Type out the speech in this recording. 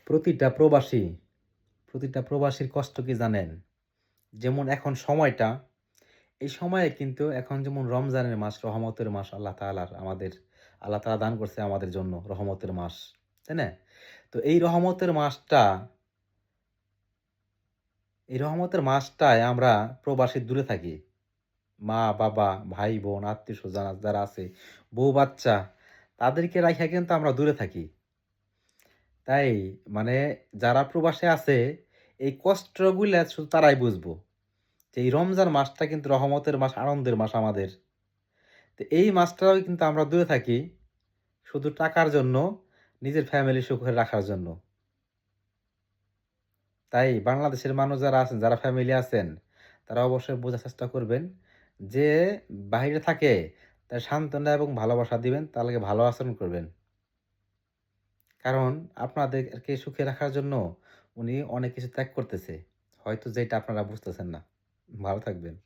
প্রতিটা প্রবাসী প্রতিটা প্রবাসীর কষ্ট কি জানেন? যেমন এখন সময়টা, এই সময়ে কিন্তু এখন যেমন রমজানের মাস, রহমতের মাস আল্লাহ তাআলা দান করছে আমাদের জন্য রহমতের মাস। তাই না? তো এই রহমতের মাসটায় আমরা প্রবাসী দূরে থাকি। মা-বাবা, ভাই-বোন, আত্মীয়স্বজন যারা আছে, বউ-বাচ্চা তাদেরকে রাইখা কিন্তু আমরা দূরে থাকি। তাই মানে যারা প্রবাসে আছে এই কষ্টগুলা শুধু তারাই বুঝবো। যে এই রমজান মাসটা কিন্তু রহমতের মাস, আনন্দের মাস আমাদের। তো এই মাসটাও কিন্তু আমরা দূরে থাকি শুধু টাকার জন্য, নিজের ফ্যামিলি সুখে রাখার জন্য। তাই বাংলাদেশের মানুষ যারা আছেন, যারা ফ্যামিলি আছেন, তারা অবশ্যই বোঝার চেষ্টা করবেন যে বাহিরে থাকে তার সান্ত্বনা এবং ভালোবাসা দিবেন, তার লাগে ভালো আচরণ করবেন। কারণ আপনাদেরকে সুখে রাখার জন্য উনি অনেক কিছু ত্যাগ করতেছে। হয়তো যেটা আপনারা বুঝতেছেন না। ভালো থাকবেন।